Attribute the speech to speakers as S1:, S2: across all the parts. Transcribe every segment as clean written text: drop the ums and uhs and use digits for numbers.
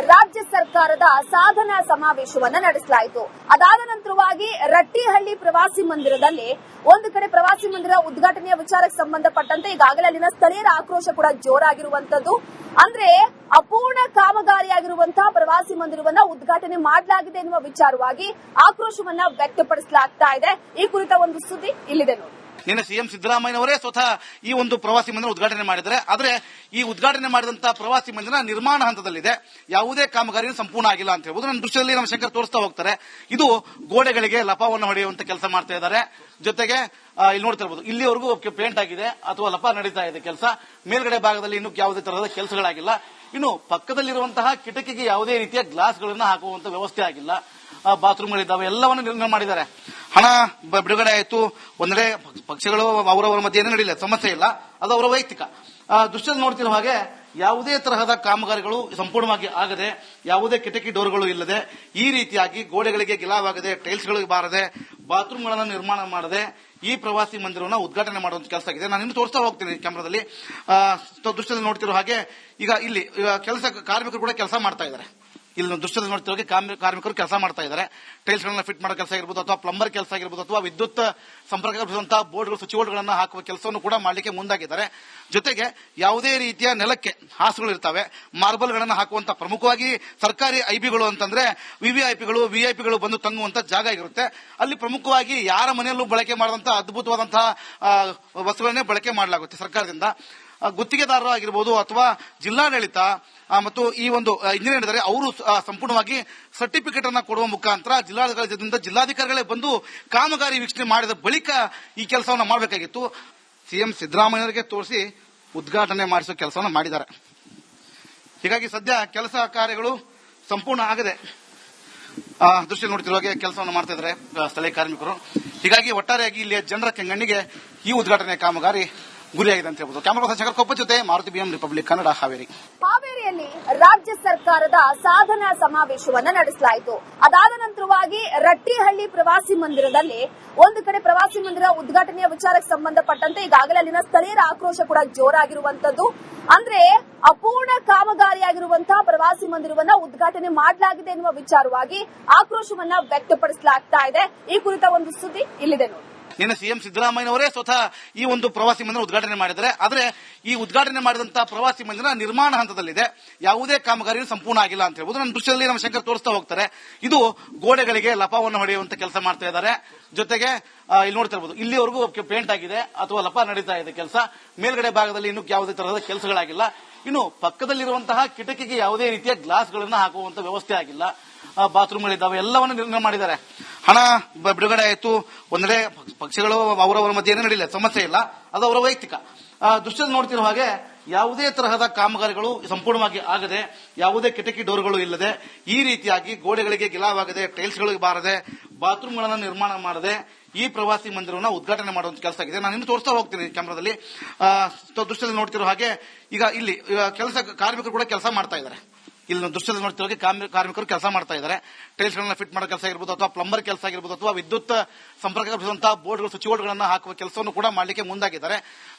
S1: ರಾಜ್ಯ ಸರ್ಕಾರದ ಸಾಧನಾ ಸಮಾವೇಶವನ್ನ ನಡೆಸಲಾಯಿತು. ಅದಾದ ನಂತರವಾಗಿ ರಟ್ಟಿಹಳ್ಳಿ ಪ್ರವಾಸಿ ಮಂದಿರದಲ್ಲಿ ಒಂದು ಕಡೆ ಪ್ರವಾಸಿ ಮಂದಿರ ಉದ್ಘಾಟನೆಯ ವಿಚಾರಕ್ಕೆ ಸಂಬಂಧಪಟ್ಟಂತೆ ಈಗಾಗಲೇ ಅಲ್ಲಿನ ಸ್ಥಳೀಯರ ಆಕ್ರೋಶ ಕೂಡ ಜೋರಾಗಿರುವಂತದ್ದು. ಅಂದ್ರೆ ಅಪೂರ್ಣ ಕಾಮಗಾರಿಯಾಗಿರುವಂತಹ ಪ್ರವಾಸಿ ಮಂದಿರವನ್ನ ಉದ್ಘಾಟನೆ ಮಾಡಲಾಗಿದೆ ಎನ್ನುವ ವಿಚಾರವಾಗಿ ಆಕ್ರೋಶವನ್ನ ವ್ಯಕ್ತಪಡಿಸಲಾಗ್ತಾ ಇದೆ. ಈ ಕುರಿತ ಒಂದು ಸುದ್ದಿ ಇಲ್ಲಿದೆ ನೋಡಿ.
S2: ನಿನ್ನೆ ಸಿಎಂ ಸಿದ್ದರಾಮಯ್ಯನವರೇ ಸ್ವತಃ ಈ ಒಂದು ಪ್ರವಾಸಿ ಮಂದಿರ ಉದ್ಘಾಟನೆ ಮಾಡಿದ್ದಾರೆ. ಆದರೆ ಈ ಉದ್ಘಾಟನೆ ಮಾಡಿದಂತಹ ಪ್ರವಾಸಿ ಮಂದಿರ ನಿರ್ಮಾಣ ಹಂತದಲ್ಲಿದೆ, ಯಾವುದೇ ಕಾಮಗಾರಿ ಸಂಪೂರ್ಣ ಆಗಿಲ್ಲ ಅಂತ ಹೇಳ್ಬೋದು. ನನ್ನ ದೃಶ್ಯದಲ್ಲಿ ನಮ್ಮ ಶಂಕರ್ ತೋರಿಸ್ತಾ ಹೋಗ್ತಾರೆ. ಇದು ಗೋಡೆಗಳಿಗೆ ಲಪವನ್ನು ಹೊಡೆಯುವಂತ ಕೆಲಸ ಮಾಡ್ತಾ ಇದ್ದಾರೆ. ಜೊತೆಗೆ ಇಲ್ಲಿ ನೋಡ್ತಾ ಇರಬಹುದು, ಇಲ್ಲಿವರೆಗೂ ಪೇಂಟ್ ಆಗಿದೆ ಅಥವಾ ಲಪ ನಡೀತಾ ಇದೆ ಕೆಲಸ. ಮೇಲ್ಗಡೆ ಭಾಗದಲ್ಲಿ ಇನ್ನೂ ಯಾವುದೇ ತರಹದ ಕೆಲಸಗಳಾಗಿಲ್ಲ. ಇನ್ನು ಪಕ್ಕದಲ್ಲಿರುವಂತಹ ಕಿಟಕಿಗೆ ಯಾವುದೇ ರೀತಿಯ ಗ್ಲಾಸ್ಗಳನ್ನ ಹಾಕುವಂತ ವ್ಯವಸ್ಥೆ ಆಗಿಲ್ಲ. ಬಾತ್ರೂಮ್ಗಳಿದ್ದಾವೆ, ಎಲ್ಲವನ್ನು ನಿರ್ಮಾಣ ಮಾಡಿದ್ದಾರೆ. ಹಣ ಬಿಡುಗಡೆ ಆಯಿತು. ಒಂದೆಡೆ ಪಕ್ಷಗಳು ಅವರವರ ಮಧ್ಯೆ ಏನೂ ನಡೀಲಿಲ್ಲ, ಸಮಸ್ಯೆ ಇಲ್ಲ, ಅದು ಅವರ ವೈಯಕ್ತಿಕ. ದೃಶ್ಯದಲ್ಲಿ ನೋಡ್ತಿರುವ ಹಾಗೆ ಯಾವುದೇ ತರಹದ ಕಾಮಗಾರಿಗಳು ಸಂಪೂರ್ಣವಾಗಿ ಆಗದೆ, ಯಾವುದೇ ಕಿಟಕಿ ಡೋರ್ಗಳು ಇಲ್ಲದೆ, ಈ ರೀತಿಯಾಗಿ ಗೋಡೆಗಳಿಗೆ ಗಿಲಾವಾಗದೆ, ಟೈಲ್ಸ್ಗಳಿಗೆ ಬಾರದೆ, ಬಾತ್ರೂಮ್ಗಳನ್ನು ನಿರ್ಮಾಣ ಮಾಡದೆ ಈ ಪ್ರವಾಸಿ ಮಂದಿರವನ್ನು ಉದ್ಘಾಟನೆ ಮಾಡುವಂತ ಕೆಲಸ ಆಗಿದೆ. ನಾನು ಇನ್ನು ತೋರಿಸ್ತಾ ಹೋಗ್ತೀನಿ ಕ್ಯಾಮೆರಾದಲ್ಲಿ. ದೃಶ್ಯದಲ್ಲಿ ನೋಡ್ತಿರೋ ಹಾಗೆ ಈಗ ಇಲ್ಲಿ ಕೆಲಸ ಕಾರ್ಮಿಕರು ಕೂಡ ಕೆಲಸ ಮಾಡ್ತಾ ಇದ್ದಾರೆ. ಇಲ್ಲಿ ದೃಶ್ಯದಲ್ಲಿ ನೋಡ್ತಿರೋ ಕಾರ್ಮಿಕರು ಕೆಲಸ ಮಾಡ್ತಾ ಇದ್ದಾರೆ. ಟೈಲ್ಸ್ ಗಳನ್ನ ಫಿಟ್ ಮಾಡೋ ಕೆಲಸ ಆಗಿರ್ಬೋದು, ಅಥವಾ ಪ್ಲಂಬರ್ ಕೆಲಸ ಆಗಿರ್ಬೋದು, ಅಥವಾ ವಿದ್ಯುತ್ ಸಂಪರ್ಕ ಕಲ್ಪಿಸುವಂತಹ ಬೋರ್ಡ್ಗಳು, ಸ್ವಿಚ್ ಬೋರ್ಡ್ಗಳನ್ನ ಹಾಕುವ ಕೆಲಸವನ್ನು ಕೂಡ ಮಾಡಲಿಕ್ಕೆ ಮುಂದಾಗಿದ್ದಾರೆ. ಜೊತೆಗೆ ಯಾವುದೇ ರೀತಿಯ ನೆಲಕ್ಕೆ ಹಾಸುಗಳು ಇರ್ತವೆ, ಮಾರ್ಬಲ್ ಗಳನ್ನ ಹಾಕುವಂತ ಪ್ರಮುಖವಾಗಿ ಸರ್ಕಾರಿ ಐಬಿಗಳು ಅಂತಂದ್ರೆ ವಿವಿಐಪಿಗಳು ಬಂದು ತಂಗುವಂತ ಜಾಗ ಇರುತ್ತೆ. ಅಲ್ಲಿ ಪ್ರಮುಖವಾಗಿ ಯಾರ ಮನೆಯಲ್ಲೂ ಬಳಕೆ ಮಾಡುವಂತಹ ಅದ್ಭುತವಾದಂತಹ ವಸ್ತುಗಳನ್ನೇ ಬಳಕೆ ಮಾಡಲಾಗುತ್ತೆ ಸರ್ಕಾರದಿಂದ. ಗುತ್ತಿಗೆದಾರರು ಆಗಿರ್ಬೋದು ಅಥವಾ ಜಿಲ್ಲಾಡಳಿತ ಮತ್ತು ಈ ಒಂದು ಇಂಜಿನಿಯರ್ ಇದ್ದಾರೆ, ಅವರು ಸಂಪೂರ್ಣವಾಗಿ ಸರ್ಟಿಫಿಕೇಟ್ ಅನ್ನ ಕೊಡುವ ಮುಖಾಂತರ ಜಿಲ್ಲಾಧಿಕಾರಿಗಳೇ ಬಂದು ಕಾಮಗಾರಿ ವೀಕ್ಷಣೆ ಮಾಡಿದ ಬಳಿಕ ಈ ಕೆಲಸವನ್ನು ಮಾಡಬೇಕಾಗಿತ್ತು. ಸಿಎಂ ಸಿದ್ದರಾಮಯ್ಯರಿಗೆ ತೋರಿಸಿ ಉದ್ಘಾಟನೆ ಮಾಡಿಸುವ ಕೆಲಸವನ್ನು ಮಾಡಿದ್ದಾರೆ. ಹೀಗಾಗಿ ಸದ್ಯ ಕೆಲಸ ಕಾರ್ಯಗಳು ಸಂಪೂರ್ಣ ಆಗದೆ ದೃಶ್ಯ ನೋಡ್ತಿರುವ ಹಾಗೆ ಕೆಲಸವನ್ನು ಮಾಡ್ತಾ ಇದ್ದಾರೆ ಸ್ಥಳೀಯ ಕಾರ್ಮಿಕರು. ಹೀಗಾಗಿ ಒಟ್ಟಾರೆಯಾಗಿ ಇಲ್ಲಿಯ ಜನರ ಕೆಂಗಣ್ಣಿಗೆ ಈ ಉದ್ಘಾಟನೆ ಕಾಮಗಾರಿ ಗುರಿಯಾಗಿದೆ ಅಂತ ಹೇಳ್ಬೋದು. ಕ್ಯಾಮರಾ ಪರ್ಸನ್ ಶಂಕರ್ ಕೊಪ್ಪ ಜೊತೆ ಮಾರುತಿ ಬಿಎಂ ರಿಪಬ್ಲಿಕ್ ಕನ್ನಡ, ಹಾವೇರಿ.
S1: ಹಾವೇರಿಯಲ್ಲಿ ರಾಜ್ಯ ಸರ್ಕಾರದ ಸಾಧನಾ ಸಮಾವೇಶವನ್ನ ನಡೆಸಲಾಯಿತು. ಅದಾದ ನಂತರವಾಗಿ ರಟ್ಟಿಹಳ್ಳಿ ಪ್ರವಾಸಿ ಮಂದಿರದಲ್ಲಿ ಒಂದು ಕಡೆ ಪ್ರವಾಸಿ ಮಂದಿರ ಉದ್ಘಾಟನೆಯ ವಿಚಾರಕ್ಕೆ ಸಂಬಂಧಪಟ್ಟಂತೆ ಈಗಾಗಲೇ ಅಲ್ಲಿನ ಸ್ಥಳೀಯರ ಆಕ್ರೋಶ ಕೂಡ ಜೋರಾಗಿರುವಂತದ್ದು. ಅಂದ್ರೆ ಅಪೂರ್ಣ ಕಾಮಗಾರಿಯಾಗಿರುವಂತಹ ಪ್ರವಾಸಿ ಮಂದಿರವನ್ನ ಉದ್ಘಾಟನೆ ಮಾಡಲಾಗಿದೆ ಎನ್ನುವ ವಿಚಾರವಾಗಿ ಆಕ್ರೋಶವನ್ನ ವ್ಯಕ್ತಪಡಿಸಲಾಗ್ತಾ ಇದೆ. ಈ ಕುರಿತ ಒಂದು ಸುದ್ದಿ ಇಲ್ಲಿದೆ ನೋಡಿ.
S2: ನಿನ್ನೆ ಸಿಎಂ ಸಿದ್ದರಾಮಯ್ಯನವರೇ ಸ್ವತಃ ಈ ಒಂದು ಪ್ರವಾಸಿ ಮಂದಿರ ಉದ್ಘಾಟನೆ ಮಾಡಿದ್ದಾರೆ. ಆದರೆ ಈ ಉದ್ಘಾಟನೆ ಮಾಡಿದಂತಹ ಪ್ರವಾಸಿ ಮಂದಿರ ನಿರ್ಮಾಣ ಹಂತದಲ್ಲಿದೆ, ಯಾವುದೇ ಕಾಮಗಾರಿ ಸಂಪೂರ್ಣ ಆಗಿಲ್ಲ ಅಂತ ಹೇಳ್ಬೋದು. ನನ್ನ ದೃಶ್ಯದಲ್ಲಿ ನಮ್ಮ ಶಂಕರ್ ತೋರಿಸ್ತಾ ಹೋಗ್ತಾರೆ. ಇದು ಗೋಡೆಗಳಿಗೆ ಲಪವನ್ನು ಹೊಡೆಯುವಂತ ಕೆಲಸ ಮಾಡ್ತಾ ಇದ್ದಾರೆ. ಜೊತೆಗೆ ಇಲ್ಲಿ ನೋಡ್ತಾ ಇರಬಹುದು, ಇಲ್ಲಿವರೆಗೂ ಪೇಂಟ್ ಆಗಿದೆ ಅಥವಾ ಲಪ ನಡೀತಾ ಇದೆ ಕೆಲಸ. ಮೇಲ್ಗಡೆ ಭಾಗದಲ್ಲಿ ಇನ್ನೂ ಯಾವುದೇ ತರಹದ ಕೆಲಸಗಳಾಗಿಲ್ಲ. ಇನ್ನು ಪಕ್ಕದಲ್ಲಿರುವಂತಹ ಕಿಟಕಿಗೆ ಯಾವುದೇ ರೀತಿಯ ಗ್ಲಾಸ್ಗಳನ್ನ ಹಾಕುವಂತ ವ್ಯವಸ್ಥೆ ಆಗಿಲ್ಲ. ಬಾತ್ರೂಮ್ಗಳಿದ್ದಾವೆ, ಎಲ್ಲವನ್ನು ನಿರ್ಮಾಣ ಮಾಡಿದ್ದಾರೆ. ಹಣ ಬಿಡುಗಡೆ ಆಯಿತು. ಒಂದೆಡೆ ಪಕ್ಷಗಳು ಅವರವರ ಮಧ್ಯೆ ಏನೂ ನಡೀಲಿಲ್ಲ, ಸಮಸ್ಯೆ ಇಲ್ಲ, ಅದು ಅವರ ವೈಯಕ್ತಿಕ. ದೃಶ್ಯದಲ್ಲಿ ನೋಡ್ತಿರುವ ಹಾಗೆ ಯಾವುದೇ ತರಹದ ಕಾಮಗಾರಿಗಳು ಸಂಪೂರ್ಣವಾಗಿ ಆಗದೆ, ಯಾವುದೇ ಕಿಟಕಿ ಡೋರ್ಗಳು ಇಲ್ಲದೆ, ಈ ರೀತಿಯಾಗಿ ಗೋಡೆಗಳಿಗೆ ಗಿಲಾವಾಗದೆ, ಟೈಲ್ಸ್ಗಳಿಗೆ ಬಾರದೆ, ಬಾತ್ರೂಮ್ಗಳನ್ನು ನಿರ್ಮಾಣ ಮಾಡದೆ ಈ ಪ್ರವಾಸಿ ಮಂದಿರವನ್ನು ಉದ್ಘಾಟನೆ ಮಾಡುವಂತ ಕೆಲಸ ಆಗಿದೆ. ನಾನು ಇನ್ನು ತೋರಿಸ್ತಾ ಹೋಗ್ತೀನಿ ಕ್ಯಾಮರಾದಲ್ಲಿ. ದೃಶ್ಯದಲ್ಲಿ ನೋಡ್ತಿರೋ ಹಾಗೆ ಈಗ ಇಲ್ಲಿ ಕೆಲಸ ಕಾರ್ಮಿಕರು ಕೂಡ ಕೆಲಸ ಮಾಡ್ತಾ ಇದ್ದಾರೆ. ಇಲ್ಲಿ ದೃಶ್ಯದಲ್ಲಿ ನೋಡ್ತಿರೋ ಕಾರ್ಮಿಕರು ಕೆಲಸ ಮಾಡ್ತಾ ಇದ್ದಾರೆ. ಟೈಲ್ಸ್ ಗಳನ್ನ ಫಿಟ್ ಮಾಡೋ ಕೆಲಸ ಆಗಿರ್ಬೋದು, ಅಥವಾ ಪ್ಲಂಬರ್ ಕೆಲಸ ಆಗಿರ್ಬೋದು, ಅಥವಾ ವಿದ್ಯುತ್ ಸಂಪರ್ಕ ಕಲ್ಪಿಸುವಂತಹ ಬೋರ್ಡ್ಗಳು, ಸ್ವಿಚ್ ಬೋರ್ಡ್ಗಳನ್ನ ಹಾಕುವ ಕೆಲಸವನ್ನು ಕೂಡ ಮಾಡಲಿಕ್ಕೆ ಮುಂದಾಗಿದ್ದಾರೆ.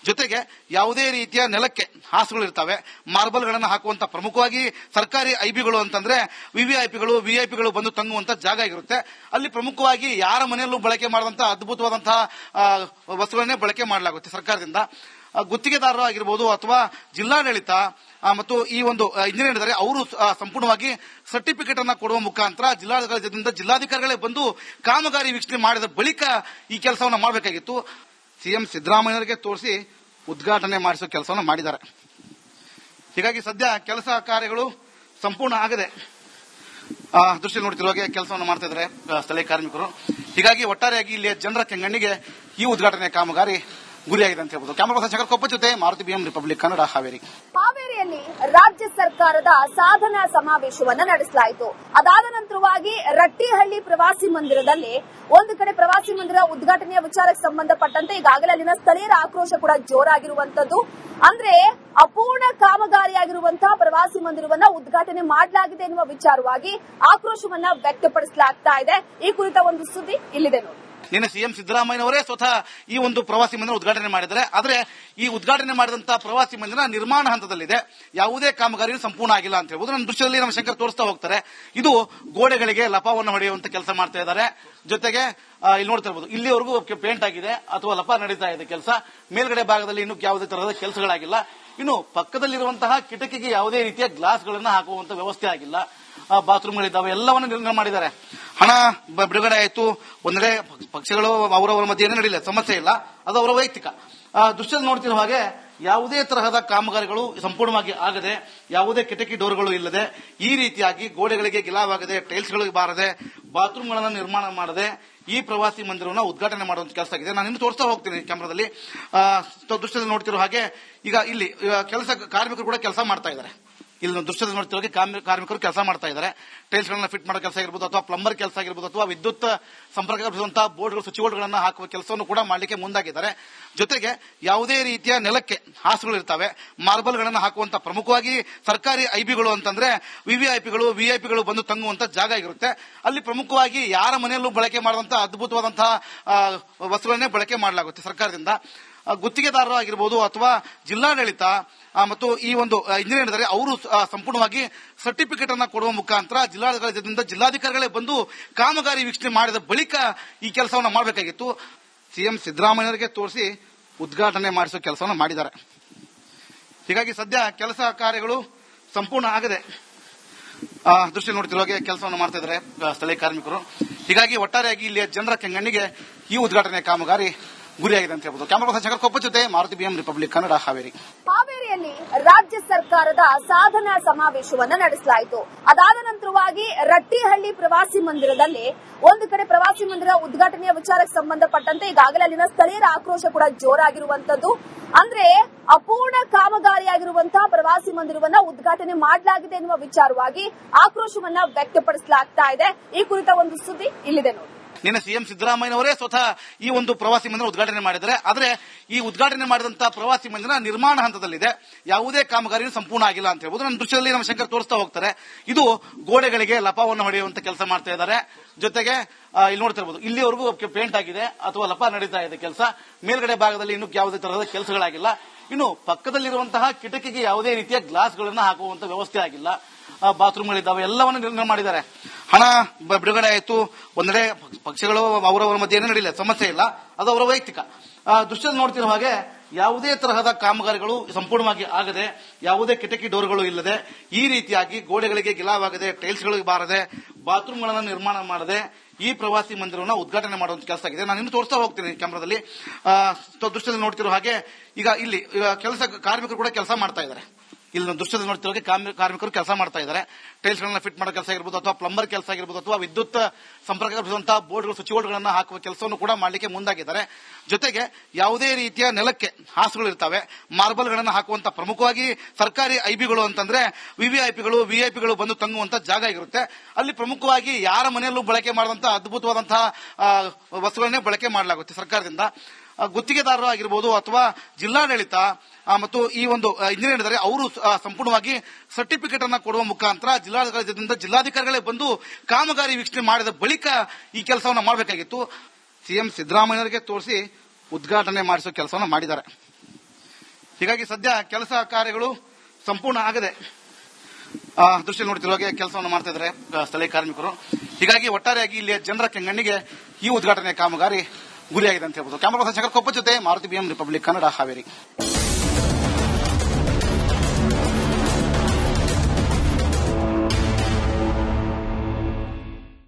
S2: ಜೊತೆಗೆ ಯಾವುದೇ ರೀತಿಯ ನೆಲಕ್ಕೆ ಹಾಸುಗಳು ಇರ್ತವೆ, ಮಾರ್ಬಲ್ ಗಳನ್ನ ಹಾಕುವಂತ ಪ್ರಮುಖವಾಗಿ ಸರ್ಕಾರಿ ಐಬಿಗಳು ಅಂತಂದ್ರೆ ವಿವಿಐಪಿಗಳು ಬಂದು ತಂಗುವಂತ ಜಾಗ ಇರುತ್ತೆ. ಅಲ್ಲಿ ಪ್ರಮುಖವಾಗಿ ಯಾರ ಮನೆಯಲ್ಲೂ ಬಳಕೆ ಮಾಡುವಂತಹ ಅದ್ಭುತವಾದಂತಹ ವಸ್ತುಗಳನ್ನೇ ಬಳಕೆ ಮಾಡಲಾಗುತ್ತೆ ಸರ್ಕಾರದಿಂದ. ಗುತ್ತಿಗೆದಾರರು ಆಗಿರ್ಬೋದು ಅಥವಾ ಜಿಲ್ಲಾಡಳಿತ ಮತ್ತು ಈ ಒಂದು ಇಂಜಿನಿಯರ್ ಇದ್ದಾರೆ, ಅವರು ಸಂಪೂರ್ಣವಾಗಿ ಸರ್ಟಿಫಿಕೇಟ್ ಅನ್ನ ಕೊಡುವ ಮುಖಾಂತರ ಜಿಲ್ಲಾಧಿಕಾರಿಗಳೇ ಬಂದು ಕಾಮಗಾರಿ ವೀಕ್ಷಣೆ ಮಾಡಿದ ಬಳಿಕ ಈ ಕೆಲಸವನ್ನು ಮಾಡಬೇಕಾಗಿತ್ತು. ಸಿಎಂ ಸಿದ್ದರಾಮಯ್ಯರಿಗೆ ತೋರಿಸಿ ಉದ್ಘಾಟನೆ ಮಾಡಿಸುವ ಕೆಲಸವನ್ನು ಮಾಡಿದ್ದಾರೆ. ಹೀಗಾಗಿ ಸದ್ಯ ಕೆಲಸ ಕಾರ್ಯಗಳು ಸಂಪೂರ್ಣ ಆಗದೆ ದೃಶ್ಯ ನೋಡ್ತಿರುವ ಹಾಗೆ ಕೆಲಸವನ್ನು ಮಾಡ್ತಾ ಇದ್ದಾರೆ ಸ್ಥಳೀಯ ಕಾರ್ಮಿಕರು. ಹೀಗಾಗಿ ಒಟ್ಟಾರೆಯಾಗಿ ಇಲ್ಲಿಯ ಜನರ ಕೆಂಗಣ್ಣಿಗೆ ಈ ಉದ್ಘಾಟನೆ ಕಾಮಗಾರಿ ಗುರಿಯಾಗಿದೆ ಅಂತ ಹೇಳ್ಬೋದು. ಕ್ಯಾಮರಾ ಪರ್ಸನ್ ಶಂಕರ್ ಕೊಪ್ಪ ಜೊತೆ ಮಾರುತಿ ಬಿಎಂ ರಿಪಬ್ಲಿಕ್ ಕನ್ನಡ, ಹಾವೇರಿ.
S1: ಹಾವೇರಿಯಲ್ಲಿ ರಾಜ್ಯ ಸರ್ಕಾರದ ಸಾಧನಾ ಸಮಾವೇಶವನ್ನ ನಡೆಸಲಾಯಿತು. ಅದಾದ ನಂತರವಾಗಿ ರಟ್ಟಿಹಳ್ಳಿ ಪ್ರವಾಸಿ ಮಂದಿರದಲ್ಲಿ ಒಂದು ಕಡೆ ಪ್ರವಾಸಿ ಮಂದಿರ ಉದ್ಘಾಟನೆಯ ವಿಚಾರಕ್ಕೆ ಸಂಬಂಧಪಟ್ಟಂತೆ ಈಗಾಗಲೇ ಅಲ್ಲಿನ ಸ್ಥಳೀಯರ ಆಕ್ರೋಶ ಕೂಡ ಜೋರಾಗಿರುವಂತದ್ದು. ಅಂದ್ರೆ ಅಪೂರ್ಣ ಕಾಮಗಾರಿಯಾಗಿರುವಂತಹ ಪ್ರವಾಸಿ ಮಂದಿರವನ್ನ ಉದ್ಘಾಟನೆ ಮಾಡಲಾಗಿದೆ ಎನ್ನುವ ವಿಚಾರವಾಗಿ ಆಕ್ರೋಶವನ್ನ ವ್ಯಕ್ತಪಡಿಸಲಾಗ್ತಾ ಇದೆ. ಈ ಕುರಿತ ಒಂದು ಸುದ್ದಿ ಇಲ್ಲಿದೆ ನೋಡಿ.
S2: ನಿನ್ನೆ ಸಿಎಂ ಸಿದ್ದರಾಮಯ್ಯನವರೇ ಸ್ವತಃ ಈ ಒಂದು ಪ್ರವಾಸಿ ಮಂದಿರ ಉದ್ಘಾಟನೆ ಮಾಡಿದ್ದಾರೆ. ಆದರೆ ಈ ಉದ್ಘಾಟನೆ ಮಾಡಿದಂತಹ ಪ್ರವಾಸಿ ಮಂದಿರ ನಿರ್ಮಾಣ ಹಂತದಲ್ಲಿದೆ, ಯಾವುದೇ ಕಾಮಗಾರಿ ಸಂಪೂರ್ಣ ಆಗಿಲ್ಲ ಅಂತ ಹೇಳ್ಬೋದು. ನನ್ನ ದೃಶ್ಯದಲ್ಲಿ ನಮ್ಮ ಶಂಕರ್ ತೋರಿಸ್ತಾ ಹೋಗ್ತಾರೆ. ಇದು ಗೋಡೆಗಳಿಗೆ ಲಪವನ್ನು ಹೊಡೆಯುವಂತ ಕೆಲಸ ಮಾಡ್ತಾ ಇದ್ದಾರೆ. ಜೊತೆಗೆ ಇಲ್ಲಿ ನೋಡ್ತಾ ಇರಬಹುದು, ಇಲ್ಲಿವರೆಗೂ ಪೇಂಟ್ ಆಗಿದೆ ಅಥವಾ ಲಪ ನಡೀತಾ ಇದೆ ಕೆಲಸ. ಮೇಲ್ಗಡೆ ಭಾಗದಲ್ಲಿ ಇನ್ನೂ ಯಾವುದೇ ತರಹದ ಕೆಲಸಗಳಾಗಿಲ್ಲ. ಇನ್ನು ಪಕ್ಕದಲ್ಲಿರುವಂತಹ ಕಿಟಕಿಗೆ ಯಾವುದೇ ರೀತಿಯ ಗ್ಲಾಸ್ಗಳನ್ನ ಹಾಕುವಂತ ವ್ಯವಸ್ಥೆ ಆಗಿಲ್ಲ. ಬಾತ್ರೂಮ್ಗಳಿದ್ದಾವೆ, ಎಲ್ಲವನ್ನು ನಿರ್ಮಾಣ ಮಾಡಿದ್ದಾರೆ. ಹಣ ಬಿಡುಗಡೆ ಆಯಿತು, ಒಂದೆಡೆ ಪಕ್ಷಗಳು ಅವರವರ ಮಧ್ಯೆ ನಡೀಲಿಲ್ಲ, ಸಮಸ್ಯೆ ಇಲ್ಲ, ಅದು ಅವರ ವೈಯಕ್ತಿಕ. ದೃಶ್ಯದಲ್ಲಿ ನೋಡ್ತಿರೋ ಹಾಗೆ ಯಾವುದೇ ತರಹದ ಕಾಮಗಾರಿಗಳು ಸಂಪೂರ್ಣವಾಗಿ ಆಗದೆ, ಯಾವುದೇ ಕಿಟಕಿ ಡೋರ್ಗಳು ಇಲ್ಲದೆ, ಈ ರೀತಿಯಾಗಿ ಗೋಡೆಗಳಿಗೆ ಗಿಲಾವಾಗದೆ, ಟೈಲ್ಸ್ಗಳಿಗೆ ಬಾರದೆ, ಬಾತ್ರೂಮ್ಗಳನ್ನು ನಿರ್ಮಾಣ ಮಾಡದೆ ಈ ಪ್ರವಾಸಿ ಮಂದಿರವನ್ನು ಉದ್ಘಾಟನೆ ಮಾಡುವಂತ ಕೆಲಸ ಆಗಿದೆ. ನಾನು ಇನ್ನು ತೋರಿಸ್ತಾ ಹೋಗ್ತೀನಿ ಕ್ಯಾಮ್ರಾದಲ್ಲಿ. ದೃಶ್ಯದಲ್ಲಿ ನೋಡ್ತಿರೋ ಹಾಗೆ ಈಗ ಇಲ್ಲಿ ಕಾರ್ಮಿಕರು ಕೂಡ ಕೆಲಸ ಮಾಡ್ತಾ ಇದ್ದಾರೆ. ಇಲ್ಲಿ ದೃಶ್ಯದಲ್ಲಿ ನೋಡ್ತಿರೋ ಹಾಗೆ ಕಾರ್ಮಿಕರು ಕೆಲಸ ಮಾಡ್ತಾ ಇದ್ದಾರೆ. ಟೈಲ್ಸ್ ಗಳನ್ನ ಫಿಟ್ ಮಾಡೋ ಕೆಲಸ ಆಗಿರ್ಬೋದು, ಅಥವಾ ಪ್ಲಂಬರ್ ಕೆಲಸ ಆಗಿರ್ಬೋದು, ಅಥವಾ ವಿದ್ಯುತ್ ಸಂಪರ್ಕ ಕಲ್ಪಿಸುವಂತಹ ಬೋರ್ಡ್ಗಳು, ಸ್ವಿಚ್ ಬೋರ್ಡ್ಗಳನ್ನ ಹಾಕುವ ಕೆಲಸವನ್ನು ಕೂಡ ಮಾಡಲಿಕ್ಕೆ ಮುಂದಾಗಿದ್ದಾರೆ. ಜೊತೆಗೆ ಯಾವುದೇ ರೀತಿಯ ನೆಲಕ್ಕೆ ಹಾಸುಗಳು ಇರ್ತವೆ, ಮಾರ್ಬಲ್ ಗಳನ್ನ ಹಾಕುವಂತ, ಪ್ರಮುಖವಾಗಿ ಸರ್ಕಾರಿ ಐಬಿಗಳು ಅಂತಂದ್ರೆ ವಿವಿಐಪಿಗಳು ಬಂದು ತಂಗುವಂತ ಜಾಗ ಇರುತ್ತೆ. ಅಲ್ಲಿ ಪ್ರಮುಖವಾಗಿ ಯಾರ ಮನೆಯಲ್ಲೂ ಬಳಕೆ ಮಾಡುವಂತಹ ಅದ್ಭುತವಾದಂತಹ ವಸ್ತುಗಳನ್ನೇ ಬಳಕೆ ಮಾಡಲಾಗುತ್ತೆ ಸರ್ಕಾರದಿಂದ. ಗುತ್ತಿಗೆದಾರರು ಆಗಿರ್ಬೋದು ಅಥವಾ ಜಿಲ್ಲಾಡಳಿತ ಮತ್ತು ಈ ಒಂದು ಇಂಜಿನಿಯರ್ ಇದ್ದಾರೆ, ಅವರು ಸಂಪೂರ್ಣವಾಗಿ ಸರ್ಟಿಫಿಕೇಟ್ ಅನ್ನ ಕೊಡುವ ಮುಖಾಂತರ ಜಿಲ್ಲಾಧಿಕಾರಿಗಳೇ ಬಂದು ಕಾಮಗಾರಿ ವೀಕ್ಷಣೆ ಮಾಡಿದ ಬಳಿಕ ಈ ಕೆಲಸವನ್ನು ಮಾಡಬೇಕಾಗಿತ್ತು. ಸಿಎಂ ಸಿದ್ದರಾಮಯ್ಯವರಿಗೆ ತೋರಿಸಿ ಉದ್ಘಾಟನೆ ಮಾಡಿಸುವ ಕೆಲಸವನ್ನು ಮಾಡಿದ್ದಾರೆ. ಹೀಗಾಗಿ ಸದ್ಯ ಕೆಲಸ ಕಾರ್ಯಗಳು ಸಂಪೂರ್ಣ ಆಗದೆ ದೃಶ್ಯ ನೋಡ್ತಿರೋ ಹಾಗೆ ಕೆಲಸವನ್ನು ಮಾಡ್ತಾ ಇದ್ದಾರೆ ಸ್ಥಳೀಯ ಕಾರ್ಮಿಕರು. ಹೀಗಾಗಿ ಒಟ್ಟಾರೆಯಾಗಿ ಇಲ್ಲಿಯ ಜನರ ಕೆಂಗಣ್ಣಿಗೆ ಈ ಉದ್ಘಾಟನೆ ಕಾಮಗಾರಿ ಗುರಿಯಾಗಿದೆ ಅಂತ ಹೇಳ್ಬೋದು. ಕ್ಯಾಮರಾ ಪರ್ಸನ್ ಶಂಕರ್ ಕೊಪ್ಪ ಜೊತೆ ಮಾರುತಿ ಬಿಎಂ, ರಿಪಬ್ಲಿಕ್ ಕನ್ನಡ, ಹಾವೇರಿ.
S1: ಹಾವೇರಿಯಲ್ಲಿ ರಾಜ್ಯ ಸರ್ಕಾರದ ಸಾಧನಾ ಸಮಾವೇಶವನ್ನ ನಡೆಸಲಾಯಿತು. ಅದಾದ ನಂತರವಾಗಿ ರಟ್ಟಿಹಳ್ಳಿ ಪ್ರವಾಸಿ ಮಂದಿರದಲ್ಲಿ ಒಂದು ಕಡೆ ಪ್ರವಾಸಿ ಮಂದಿರ ಉದ್ಘಾಟನೆಯ ವಿಚಾರಕ್ಕೆ ಸಂಬಂಧಪಟ್ಟಂತೆ ಈಗಾಗಲೇ ಅಲ್ಲಿನ ಸ್ಥಳೀಯರ ಆಕ್ರೋಶ ಕೂಡ ಜೋರಾಗಿರುವಂತದ್ದು. ಅಂದ್ರೆ ಅಪೂರ್ಣ ಕಾಮಗಾರಿಯಾಗಿರುವಂತಹ ಪ್ರವಾಸಿ ಮಂದಿರವನ್ನ ಉದ್ಘಾಟನೆ ಮಾಡಲಾಗಿದೆ ಎನ್ನುವ ವಿಚಾರವಾಗಿ ಆಕ್ರೋಶವನ್ನ ವ್ಯಕ್ತಪಡಿಸಲಾಗ್ತಾ ಇದೆ. ಈ ಕುರಿತ ಒಂದು ಸುದ್ದಿ ಇಲ್ಲಿದೆ ನೋಡಿ.
S2: ನಿನ್ನೆ ಸಿಎಂ ಸಿದ್ದರಾಮಯ್ಯನವರೇ ಸ್ವತಃ ಈ ಒಂದು ಪ್ರವಾಸಿ ಮಂದಿರ ಉದ್ಘಾಟನೆ ಮಾಡಿದ್ದಾರೆ. ಆದರೆ ಈ ಉದ್ಘಾಟನೆ ಮಾಡಿದಂತಹ ಪ್ರವಾಸಿ ಮಂದಿರ ನಿರ್ಮಾಣ ಹಂತದಲ್ಲಿದೆ, ಯಾವುದೇ ಕಾಮಗಾರಿ ಸಂಪೂರ್ಣ ಆಗಿಲ್ಲ ಅಂತ ಹೇಳ್ಬೋದು. ನನ್ನ ದೃಶ್ಯದಲ್ಲಿ ನಮ್ಮ ಶಂಕರ್ ತೋರಿಸ್ತಾ ಹೋಗ್ತಾರೆ. ಇದು ಗೋಡೆಗಳಿಗೆ ಲಪವನ್ನು ಹೊಡೆಯುವಂತ ಕೆಲಸ ಮಾಡ್ತಾ ಇದ್ದಾರೆ. ಜೊತೆಗೆ ಇಲ್ಲಿ ನೋಡ್ತಾ ಇರಬಹುದು, ಇಲ್ಲಿವರೆಗೂ ಪೇಂಟ್ ಆಗಿದೆ ಅಥವಾ ಲಪ ನಡೀತಾ ಇದೆ ಕೆಲಸ. ಮೇಲ್ಗಡೆ ಭಾಗದಲ್ಲಿ ಇನ್ನೂ ಯಾವುದೇ ತರಹದ ಕೆಲಸಗಳಾಗಿಲ್ಲ. ಇನ್ನು ಪಕ್ಕದಲ್ಲಿರುವಂತಹ ಕಿಟಕಿಗೆ ಯಾವುದೇ ರೀತಿಯ ಗ್ಲಾಸ್ಗಳನ್ನ ಹಾಕುವಂತ ವ್ಯವಸ್ಥೆ ಆಗಿಲ್ಲ. ಬಾತ್ರೂಮ್ಗಳಿದ್ದಾವೆ, ಎಲ್ಲವನ್ನು ನಿರ್ಮಾಣ ಮಾಡಿದ್ದಾರೆ. ಹಣ ಬಿಡುಗಡೆ ಆಯಿತು, ಒಂದೆಡೆ ಪಕ್ಷಗಳು ಅವರವರ ಮಧ್ಯೆ ನಡೀಲಿಲ್ಲ, ಸಮಸ್ಯೆ ಇಲ್ಲ, ಅದು ಅವರ ವೈಯಕ್ತಿಕ. ದೃಶ್ಯದಲ್ಲಿ ನೋಡ್ತಿರೋ ಹಾಗೆ ಯಾವುದೇ ತರಹದ ಕಾಮಗಾರಿಗಳು ಸಂಪೂರ್ಣವಾಗಿ ಆಗದೆ, ಯಾವುದೇ ಕಿಟಕಿ ಡೋರ್ಗಳು ಇಲ್ಲದೆ, ಈ ರೀತಿಯಾಗಿ ಗೋಡೆಗಳಿಗೆ ಗಿಲಾವಾಗದೆ, ಟೈಲ್ಸ್ಗಳಿಗೆ ಬಾರದೆ, ಬಾತ್ರೂಮ್ಗಳನ್ನು ನಿರ್ಮಾಣ ಮಾಡದೆ ಈ ಪ್ರವಾಸಿ ಮಂದಿರವನ್ನು ಉದ್ಘಾಟನೆ ಮಾಡುವಂತ ಕೆಲಸ ಆಗಿದೆ. ನಾನು ಇನ್ನು ತೋರಿಸ್ತಾ ಹೋಗ್ತೀನಿ ಕ್ಯಾಮ್ರಾದಲ್ಲಿ. ದೃಶ್ಯದಲ್ಲಿ ನೋಡ್ತಿರೋ ಹಾಗೆ ಈಗ ಇಲ್ಲಿ ಕಾರ್ಮಿಕರು ಕೂಡ ಕೆಲಸ ಮಾಡ್ತಾ ಇದ್ದಾರೆ. ಇಲ್ಲಿ ದೃಶ್ಯದಲ್ಲಿ ನೋಡ್ತಿರೋ ಹಾಗೆ ಕಾರ್ಮಿಕರು ಕೆಲಸ ಮಾಡ್ತಾ ಇದ್ದಾರೆ. ಟೈಲ್ಸ್ ಗಳನ್ನ ಫಿಟ್ ಮಾಡೋ ಕೆಲಸ ಆಗಿರ್ಬೋದು, ಅಥವಾ ಪ್ಲಂಬರ್ ಕೆಲಸ ಆಗಿರ್ಬೋದು, ಅಥವಾ ವಿದ್ಯುತ್ ಸಂಪರ್ಕ ಕಲ್ಪಿಸುವಂತಹ ಬೋರ್ಡ್ಗಳು, ಸ್ವಿಚ್ ಬೋರ್ಡ್ಗಳನ್ನ ಹಾಕುವ ಕೆಲಸವನ್ನು ಕೂಡ ಮಾಡಲಿಕ್ಕೆ ಮುಂದಾಗಿದ್ದಾರೆ. ಜೊತೆಗೆ ಯಾವುದೇ ರೀತಿಯ ನೆಲಕ್ಕೆ ಹಾಸುಗಳು ಇರ್ತವೆ, ಮಾರ್ಬಲ್ ಗಳನ್ನ ಹಾಕುವಂತ, ಪ್ರಮುಖವಾಗಿ ಸರ್ಕಾರಿ ಐಬಿಗಳು ಅಂತಂದ್ರೆ ವಿವಿಐಪಿಗಳು ಬಂದು ತಂಗುವಂತ ಜಾಗ ಇರುತ್ತೆ. ಅಲ್ಲಿ ಪ್ರಮುಖವಾಗಿ ಯಾರ ಮನೆಯಲ್ಲೂ ಬಳಕೆ ಮಾಡುವಂತಹ ಅದ್ಭುತವಾದಂತಹ ವಸ್ತುಗಳನ್ನೇ ಬಳಕೆ ಮಾಡಲಾಗುತ್ತೆ ಸರ್ಕಾರದಿಂದ. ಗುತ್ತಿಗೆದಾರರು ಆಗಿರ್ಬೋದು ಅಥವಾ ಜಿಲ್ಲಾಡಳಿತ ಮತ್ತು ಈ ಒಂದು ಇಂಜಿನಿಯರ್ ಇದ್ದಾರೆ, ಅವರು ಸಂಪೂರ್ಣವಾಗಿ ಸರ್ಟಿಫಿಕೇಟ್ ಅನ್ನ ಕೊಡುವ ಮುಖಾಂತರ ಜಿಲ್ಲಾಧಿಕಾರಿಗಳೇ ಬಂದು ಕಾಮಗಾರಿ ವೀಕ್ಷಣೆ ಮಾಡಿದ ಬಳಿಕ ಈ ಕೆಲಸವನ್ನು ಮಾಡಬೇಕಾಗಿತ್ತು. ಸಿಎಂ ಸಿದ್ದರಾಮಯ್ಯವರಿಗೆ ತೋರಿಸಿ ಉದ್ಘಾಟನೆ ಮಾಡಿಸುವ ಕೆಲಸವನ್ನು ಮಾಡಿದ್ದಾರೆ. ಹೀಗಾಗಿ ಸದ್ಯ ಕೆಲಸ ಕಾರ್ಯಗಳು ಸಂಪೂರ್ಣ ಆಗದೆ ದೃಶ್ಯ ನೋಡ್ತಿರೋ ಹಾಗೆ ಕೆಲಸವನ್ನು ಮಾಡ್ತಾ ಇದ್ದಾರೆ ಸ್ಥಳೀಯ ಕಾರ್ಮಿಕರು. ಹೀಗಾಗಿ ಒಟ್ಟಾರೆಯಾಗಿ ಇಲ್ಲಿಯ ಜನರ ಕೆಂಗಣ್ಣಿಗೆ ಈ ಉದ್ಘಾಟನೆ ಕಾಮಗಾರಿ ಗುರಿಯಾಗಿದೆ ಅಂತ ಹೇಳ್ಬೋದು. ಕ್ಯಾಮರಾ ಪರ್ಸನ್ ಶಂಕರ್ ಕೊಪ್ಪ ಜೊತೆ ಮಾರುತಿ ಬಿಎಂ, ರಿಪಬ್ಲಿಕ್ ಕನ್ನಡ, ಹಾವೇರಿ.